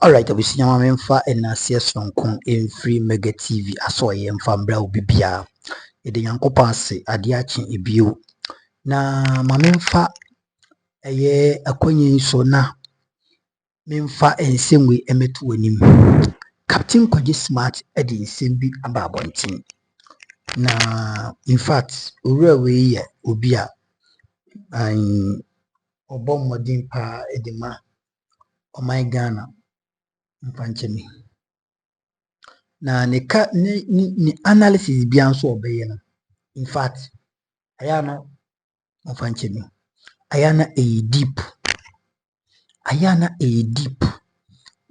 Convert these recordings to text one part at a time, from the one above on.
Alright, abusua ma memfa enase sonkon free Mega TV aso ye mfa mbra obi bia ede yankopon ase ade ache ebio na ma memfa eye akonyin so na memfa ensemwe emeto wanim Captain Kwaji Smart ede ensembi aba abontin na in fact owura we ye obi a an obommodin pa edema oman Ghana mfanchemi na ni analysis bia so obeye no in fact ayana mfanchemi ayana deep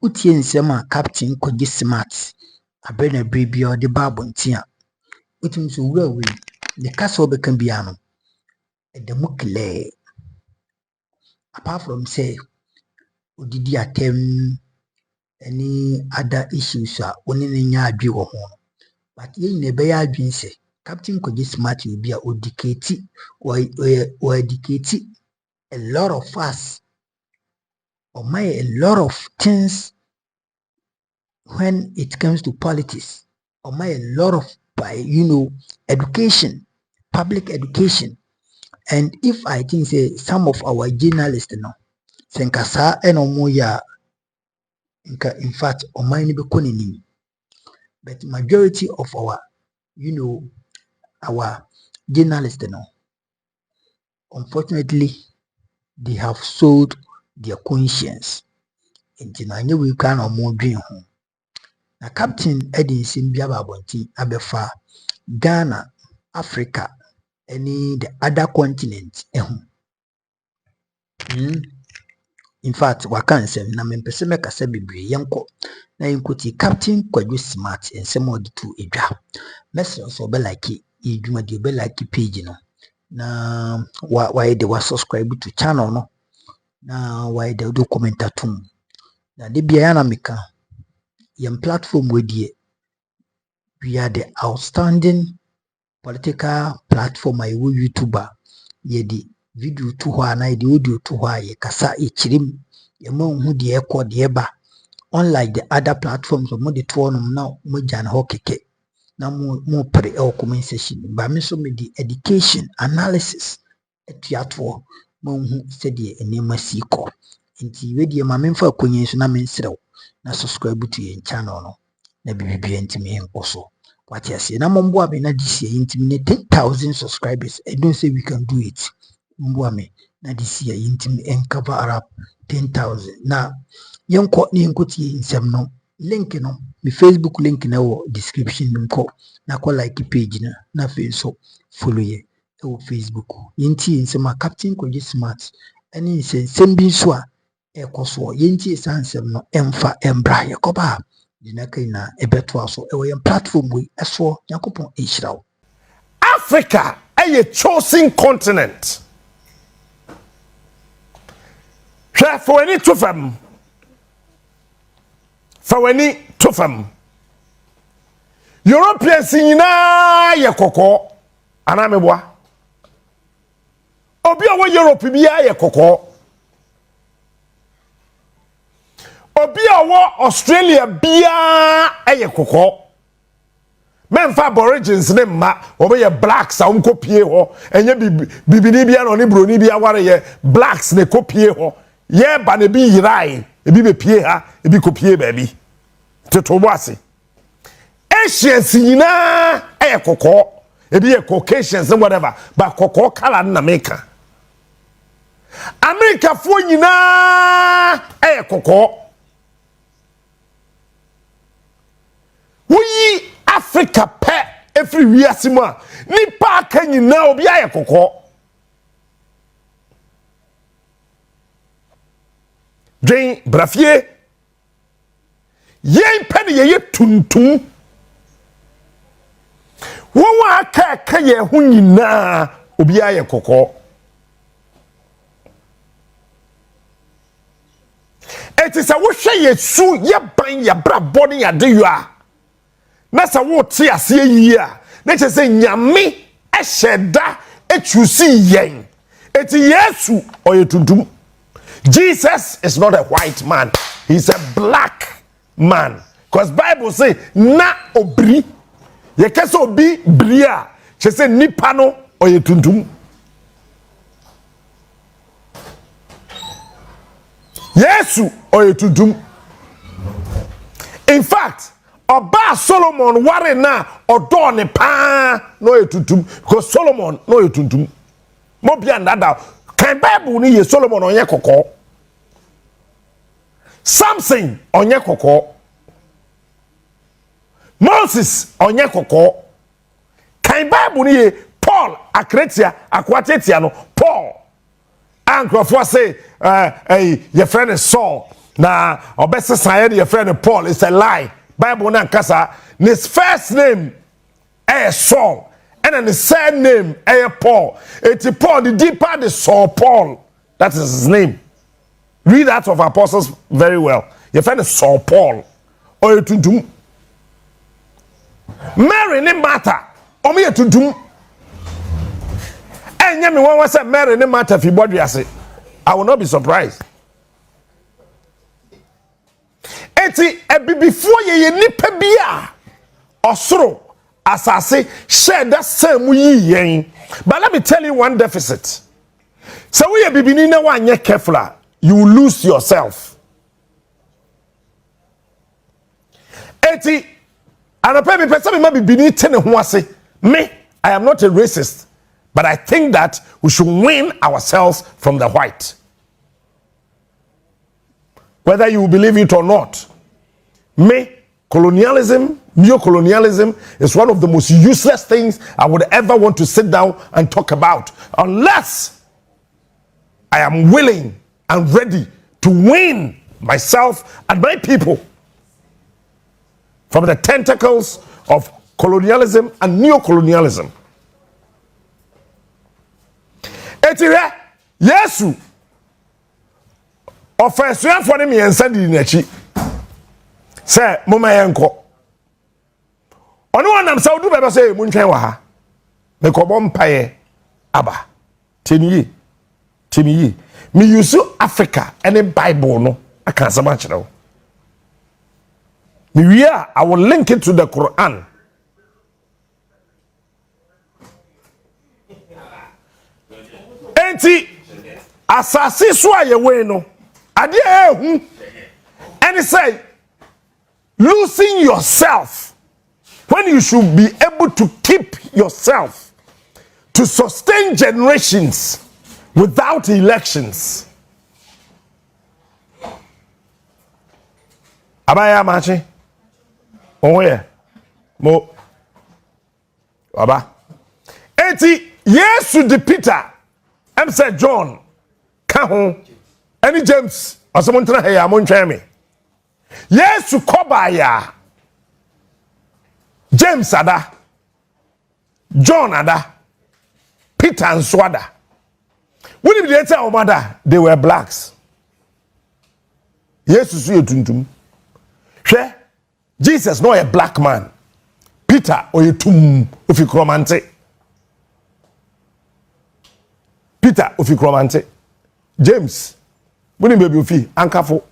utie nsema Captain Kwaji Smart abena brebia ode babontin a utim so wura we ne kasa obeka bia no edemukle apart from say odidi atem any other issues oni nya adwe wo ho but yen ne be ya adwen se Captain Kwaji Smart will be a educate or educate a lot of us or my a lot of things when it comes to politics or my a lot of education, public education. And if I think say some of our journalists senkasa enomo ya in fact or my be konini, but majority of our our journalists unfortunately they have sold their conscience into na we can or more dream home. Na Captain Eddie Simbia Babonti abefa Ghana, Africa, any the other continent. In fact, wakansem na mempese mekasa bebre yenko na yenkoti Captain Kwaji Smart and some of the two edwa. Message so be like edwuma de be like page no. Na why they was subscribe to channel no. Na why they do commentatum. Na de bia yana meka yam platform we are the outstanding political platform I will YouTuber ye di video to ho na the audio to ho ye kasa e chirim ye mo hu de ekọ de ba unlike the other platforms mo de to no na mo jan ho keke na mo pre e comment section ba me so me di education analysis etuato mo hu se de enema siko nti we de ma memfa akonyin so na mensrew na subscribe to your channel no na bibibia ntimi enkoso what you say na mombo abi na this year ntimi 10,000 subscribers I don't say we can do it mombo ami na this year ntimi encover arab 10,000 na yenko ni nkoti nsem no link no mi Facebook link na wo description nko na ko like page na Facebook follow ye wo Facebook yenti nsem a Captain Kwaji Smart ani nsem bi so a ekoso yenti sansem no emfa embra yakoba dinaka na ebeto aso ewe platform we eso yakopon ehirawo. Africa a chosen continent. For any to them. For any to them. Europeans in ye koko anamebwa. Obi awo Europe bia ye koko. Obi awo Australia bia ye koko. Memfa aborigines ne ma obe ye blacks a unkopie ho enye bibini bia no ne broni bia ware ye blacks ne kopie ho ye ba ne bi yirai ebi be pie ha ebi kopie ba bi tetobo ase Asians nyina ye koko ebi ye Caucasians and whatever ba koko kala na America fo nyina ye koko wuyi Africa pe every wiasima nipa aka nyina obi aye kokọ dwen brafie yen pe ne ye tuntum wo aka ye ho nyina obi aye kokọ etisa wo hwe ye su ye ban ye bra body ya de yo a na sa wo ti ase yi a na che se nyame eheda echusi yen eti Yesu oyetuntum. Jesus is not a white man, he's a black man. Because Bible say na obri. Ye kese obi bria. She say nipa no oye tuntum. Yesu oye tuntum. In fact, Oba Solomon ware na odo ne pa no oye tuntum. Because Solomon no oye tuntum. Mo bia ndada. Kan Bible ni ye Solomon onye koko. Samson onye koko. Moses onye koko. Kan Bible ni ye Paul akretia akwatetia no Paul. Ankrofo say your friend is Saul. Na obese saye your friend Paul is a lie. Bible na kasa his first name is Saul. And then the second name is Paul. It's Paul, the deeper the Saul Paul. That is his name. Read that of Apostles very well. Your friend is Saul Paul. Or you to Mary ne matter. Or me to do. And yet me one was Mary ne matter if you body say. I will not be surprised. Eti ebi before ye nipa bia osoro asase share that same yen. But let me tell you one deficit. So we bibini na wanye careful, you will lose yourself. Eti anape me pesa me ma bibini tene ho ase. Me, I am not a racist, but I think that we should win ourselves from the white. Whether you believe it or not. Me, colonialism, neo-colonialism is one of the most useless things I would ever want to sit down and talk about, unless I am willing and ready to win myself and my people from the tentacles of colonialism and neo-colonialism. Etire Yesu ofesuan for me and send in echi say mama yenko ono wanam sa odu bebe say muntwen wa ha me ko bom paye aba teniyi me use Africa any Bible no aka sama kire me wi I will link it to the Quran. Enti asasi so ayewe no ade ehu and say losing yourself when you should be able to keep yourself to sustain generations without elections. Abaya machi oye mo aba enti Yesu de Peter said John Kaho any James asomontra he amontwa me Yesu kobaya James ada John ada Peter and Swada. When they tell mother they were blacks. Jesus su etuntum. Hwe Jesus no a black man. Peter oyetum ofikromante. Peter ofikromante. James when baby ofi ankafo.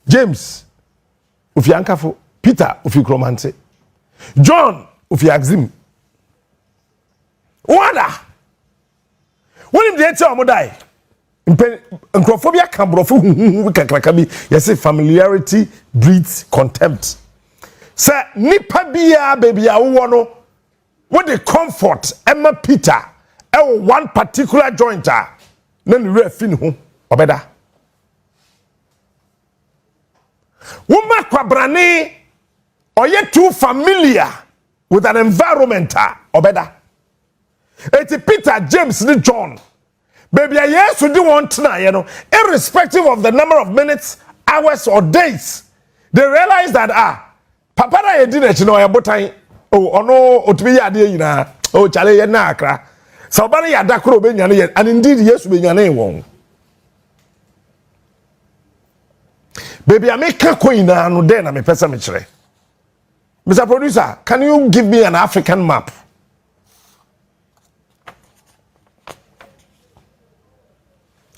James ofi ankafo. Peter ofikromante. John ofi axim. Wada when they tell mo die nkrophobia kambrofo hu kakraka bi yes familiarity breeds contempt. Say nipa bia baby awo no what the comfort Emma Peter one particular jointer na ni refin ho obeda woma kwabrane oye too familiar with an environment obeda. It's Peter, James, and John. Baby, yes, we do want tonight, you know, irrespective of the number of minutes, hours, or days, they realize that Papa na didn't know about time. Oh no, to be a oh Charlie Nakra. So Bani Adakro Benyane, and indeed, yes, Benyane won. Baby, I make a coin no then I'm a pessimist. Mr. Producer, can you give me an African map?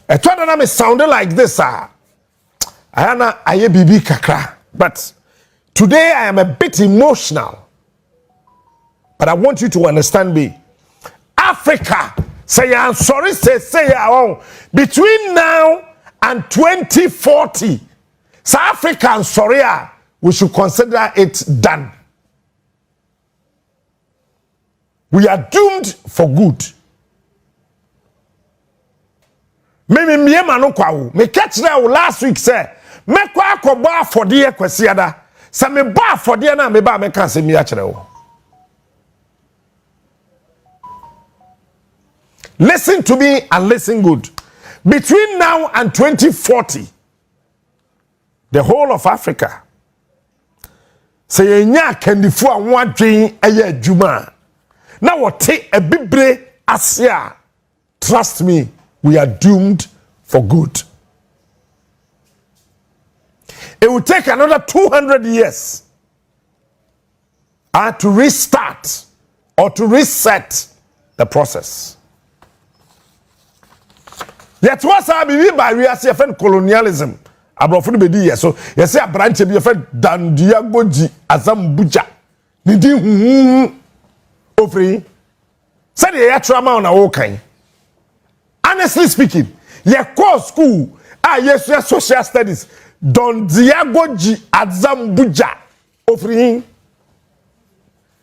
A dynamic sounded like this, Ayana aye bibi kakra. But today I am a bit emotional. But I want you to understand me. Africa, say I'm sorry, say between now and 2040, South Africa and Soria, we should consider it done. We are doomed for good. Me catch now last week say me kwa akoba afode kwasiada say me ba afode na me ba me kan say me a kire wo. Listen to me and listen good. Between now and 2040, the whole of Africa say nya kandifo a wadwen eye adwuma na wote ebibre asia. Trust me, we are doomed for good. It will take another 200 years to restart or to reset the process. Yet what's our baby by we are saying colonialism. Abrofo be di so you say a branch be friend Dandiagoji Azambuja. Nidi ofri. Say the trauma on our kind. Honestly speaking, your course school, yes, social studies, Don Diagoji Azambuja offering.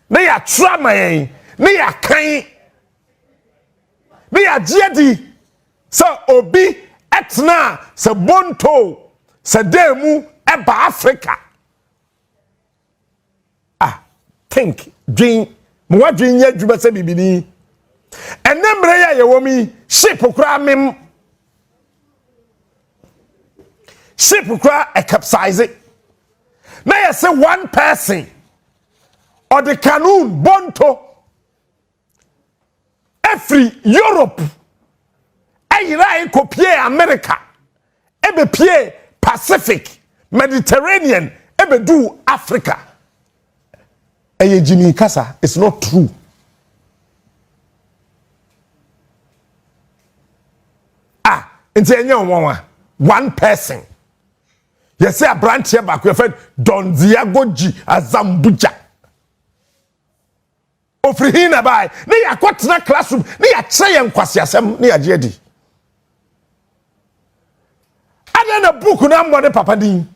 They are trauma, they are kind, they are jedi. So obi etna se bonto se demu eba Africa. Think, dream, mwa dream ye dwuma se bibini. Enembre ya yewomi ship kura mem. Ship kura a capsize. Now you say one person or the canoe bonto every Europe. Ayira kopie America. Ebe pie Pacific, Mediterranean, ebe do Africa. Eye Jimmy Kasa, it's not true. One person. You say a branch here back, your friend Don Diagoji Azambuja. Ofrihina by, they are quite na classroom, they are trying kwasiasem, they are jedi. And then a book no ambo papa din.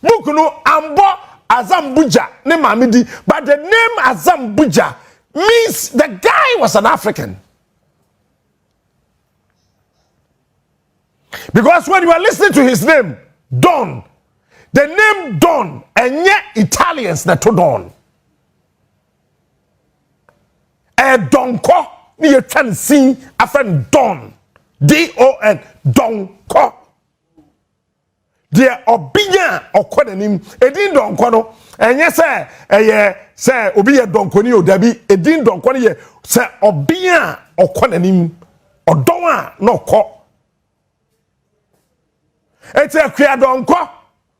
Book no ambo Azambuja, ne mamidi, but the name Azambuja means the guy was an African. Because when you are listening to his name, Don, the name Don, and yet Italians that to Don. A Donko, you can see a friend Don, D-O-N, Donko. Dear Obiya or Quadenim, a din Donkono, and yes, sir, Obia Donconio, Debbie, a din Donconia, sir, Obiya or Quadenim, or Doma, no co. It's a queer donko,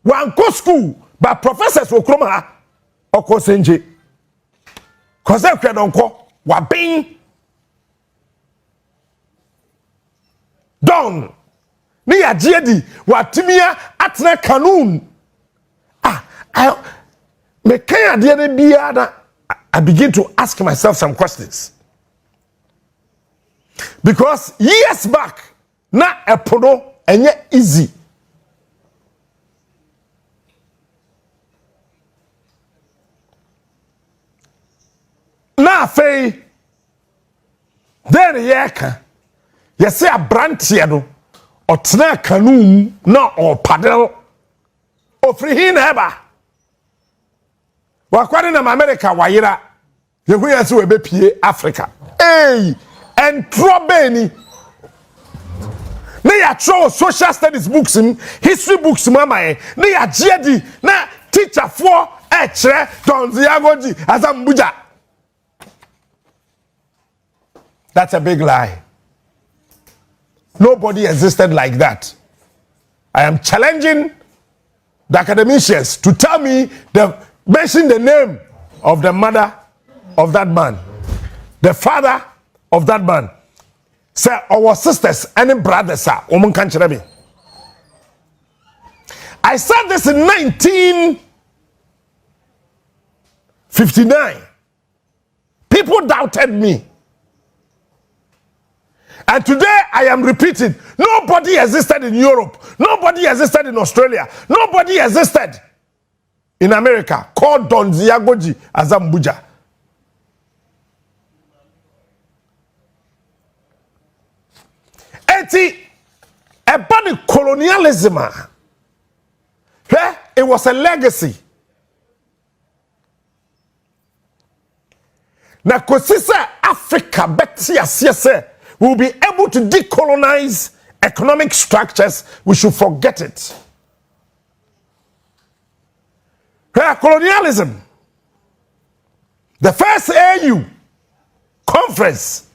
one co school, but professors will come or cosenji. Cause they're queer donko, what being done. Near Jedi, what Timia atna canoon. I begin to ask myself some questions. Because years back, na a podo and yet easy. Na fei there yeka you say a branch no or tna canoe no or paddle or free eba wakwade na America wayira you go so we be Africa hey and trobeni na ya show social studies books history books mama na ya jedi na teacher for kire Don Diagoji Azambuja. That's a big lie. Nobody existed like that. I am challenging the academicians to tell me, mention the name of the mother of that man, the father of that man. Say our sisters and brothers are woman can't me. I said this in 1959. People doubted me. And today I am repeating, nobody existed in Europe, nobody existed in Australia, nobody existed in America called Don Ziagoji Azambuja. About colonialism, it was a legacy. Now, because Africa, will be able to decolonize economic structures, we should forget it. Colonialism, the first AU conference.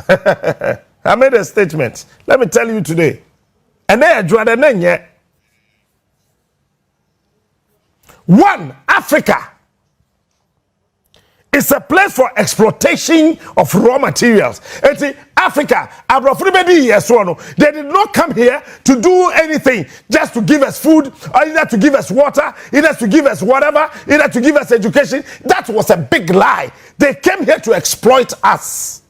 I made a statement. Let me tell you today. And then one, Africa is a place for exploitation of raw materials. Africa, they did not come here to do anything, just to give us food, or either to give us water, either to give us whatever, either to give us education. That was a big lie. They came here to exploit us.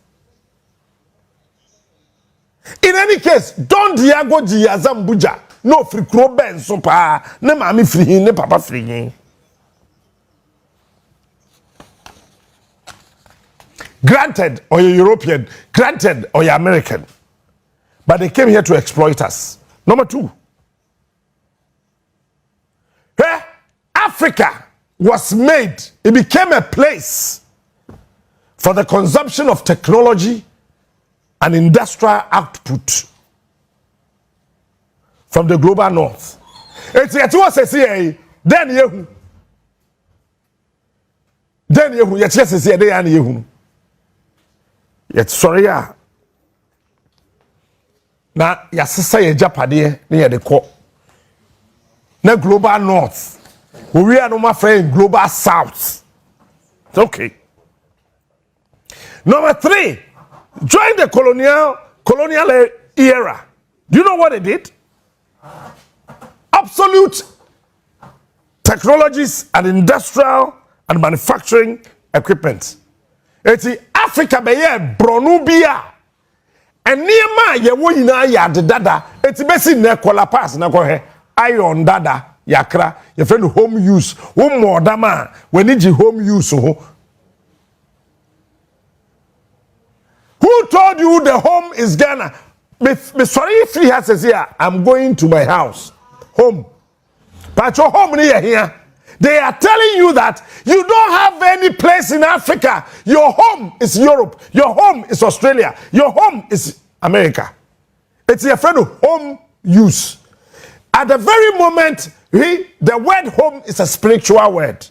In any case, Don Diago Zambuja, no free croben so pa, ne mami free, ne papa free. Granted, or you're European, granted, or you're American, but they came here to exploit us. Number two, Africa was made, it became a place for the consumption of technology and industrial output from the global north. It's was a CA, then you yes, yet sorry, now, yes, say a Japade near the court. Now, global north, we are no my friend, global south. It's okay. Number three, during the colonial era, do you know what they did? Absolute technologies and industrial and manufacturing equipment. It's Africa be Bronubia. And near my yawina ya de dada, it's basi ne kola pass na kohe iron dada yakra, your friend home use, one more dama, when it's home use. Who told you the home is Ghana? Be sorry if he has says here, I'm going to my house. Home. But your home near here. They are telling you that you don't have any place in Africa. Your home is Europe. Your home is Australia. Your home is America. It's a friend of home use. At the very moment, the word home is a spiritual word.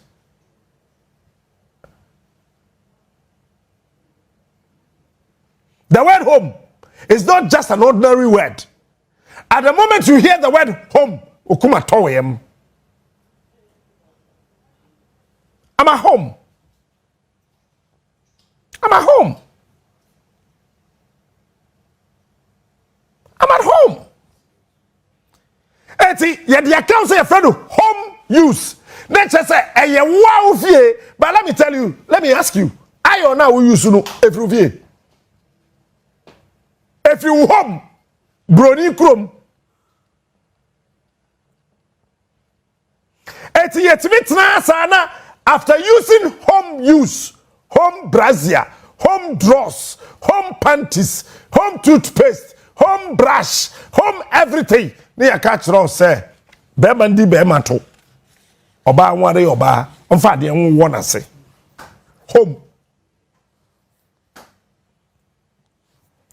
The word home is not just an ordinary word. At the moment you hear the word home, ukuma toyem. I'm at home. I'm at home. I'm at home. Eti, the account say a friend of home use. Let's just say, but let me tell you, let me ask you, I or now we use no every. If you home, brony chrome. After using home use, home brassiere, home drawers, home panties, home toothpaste, home brush, home everything. Near catch row say, Bemandi Bemato. Oba ware oba, onfa de won say. Home.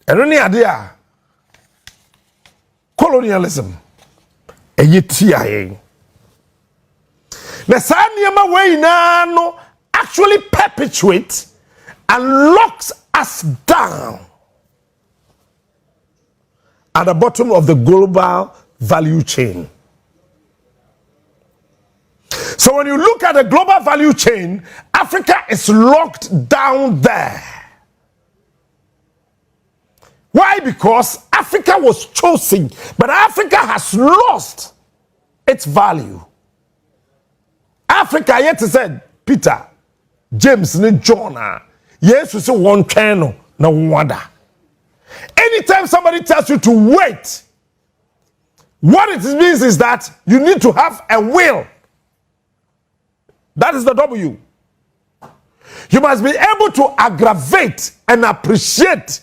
And only idea colonialism a yetia. The Sanyama way no actually perpetuate and locks us down at the bottom of the global value chain. So when you look at the global value chain, Africa is locked down there. Why? Because Africa was chosen, but Africa has lost its great value. Africa yet said Peter, James, and John. Yes, we say one channel, no wonder. Anytime somebody tells you to wait, what it means is that you need to have a will. That is the W. You must be able to aggravate and appreciate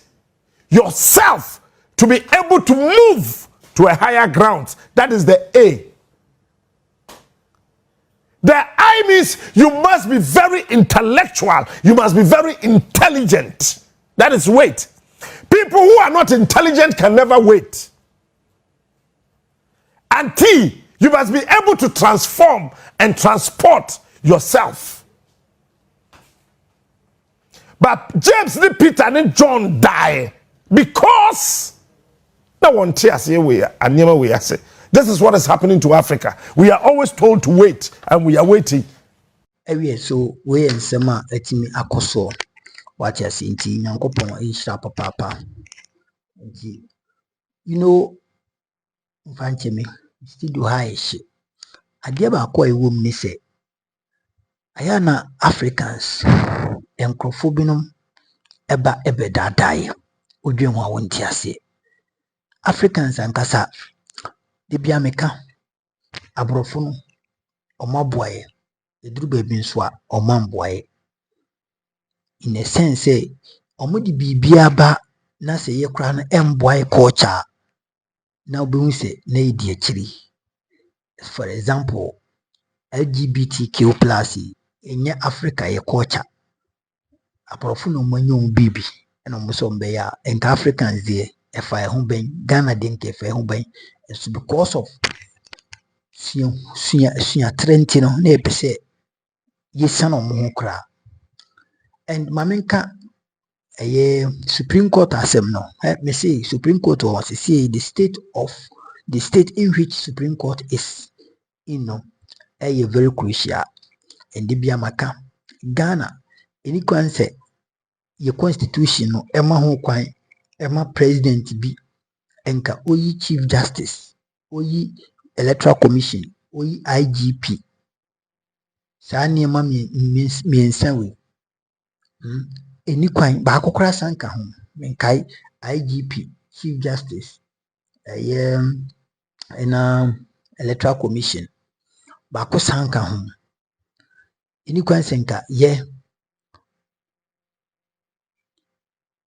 yourself to be able to move to a higher ground. That is the A. The I means you must be very intellectual. You must be very intelligent. That is wait. People who are not intelligent can never wait. And T, you must be able to transform and transport yourself. But James, Peter, and John die because no one tears here. This is what is happening to Africa. We are always told to wait, and we are waiting. So we and Sema etimi akoso. What you see, Yankopon Isha Papa. You know, Fanchemi, still do high shit. I gave a koi woman say, Ayana Africans, Encrophobinum, Eba Ebeda die. Ujumwa won't ya say. Africans and Kasa, the Biameka, Abrofunu, Omaboye, the Drew baby swa, Omamboye. In a sense, say, Omudi Biaba, Nasa Yakran, Mboy culture. Now, we say, nay, dear chili. For example, LGBTQ plus in Africa, a culture. A profuno manyon baby, and almost on bear, and Africans there, a fire home bang, Ghana dink a fair home bang, it's because of Sia Trentino, neighbor say, yes, son of Mokra. And Maminka, a Supreme Court assem no, let me say, Supreme Court was see the state in which Supreme Court is, a very crucial. And the Biamaka, Ghana, any can say, your constitution no Emma ho kwan Emma president bi enka oyi chief justice oyi electoral commission oyi IGP saa niema miensa we eni kwan ba akokora sanka ho menkai IGP chief justice electoral commission ba ko sanka ho eni kwan senka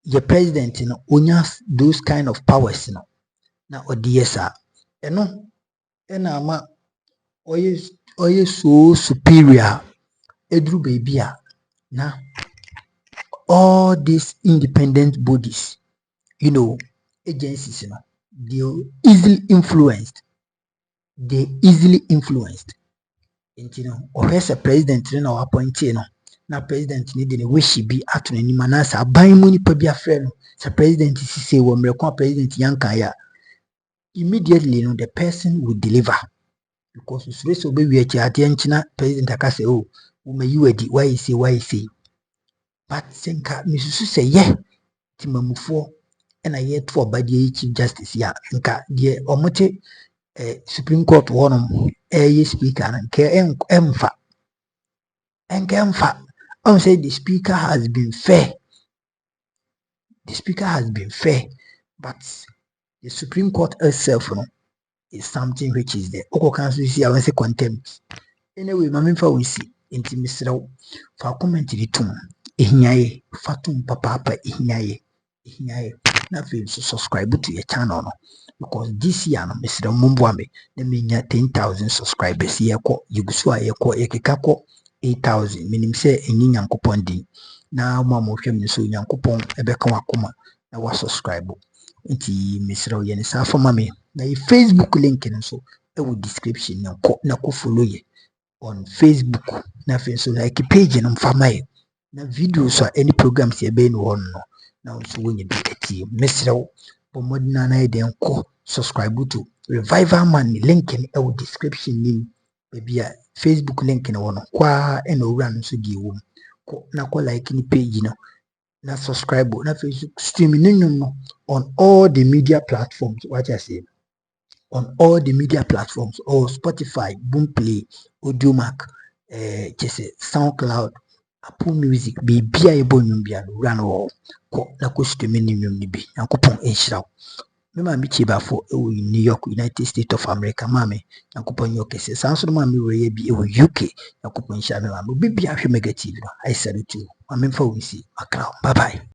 your president onya those kind of powers na odiesa eno ena ama oye so superior edru baby na all these independent bodies agencies they easily influenced or as a president na appointee na president need the wish be ato ni manasa aban mu nipa bi afre no sa president sise wo mrekwa president yankan ya immediately the person will deliver because usure so be wi ade nchina president akase wo me yiwadi why say but senka misusu say timamufo na to obade chief justice ya nka de omote Supreme Court wonom speaker nka emfa I say the speaker has been fair. But the Supreme Court itself is something which is there. Oko council see I want say contempt. Anyway, mamimfa we see inti misraw fa comment ritum ehiaye fatum papa ehiaye na feel so subscribe to your channel because this year no misraw mumbo me na menya 10,000 subscribers yeko yugusu ayeko yekekako 8,000 minim say enyi nyankopon din na mo hwem ni so nyankopon ebeka wakoma na wa subscribe nti misraw ye ni sa fama me na yi Facebook link no so e wo description na ko follow ye on Facebook na fe so like page no fama ye na videos so any programs ye be no on no na so wonye bikati misraw pomodina na ide nko subscribe to Revival Man link in e wo description ni baby Facebook link na wono kwa eno wura no so die wo ko na ko like ni page no na subscribe na Facebook stream no on all the media platforms what I say on all the media platforms or Spotify, Boomplay, Audiomack, SoundCloud, Apple Music, be a bonum run all. Na ko streaming nim ni bi. Yankopon enhyira. Me ma me chiba for in New York, United States of America, mame. Yankopon yo kese. Sanso ma me we bi UK. Yankopon enhyira me ma. Bi bia hwe mega TV no. I salute you. Mame fa we see. Bye bye.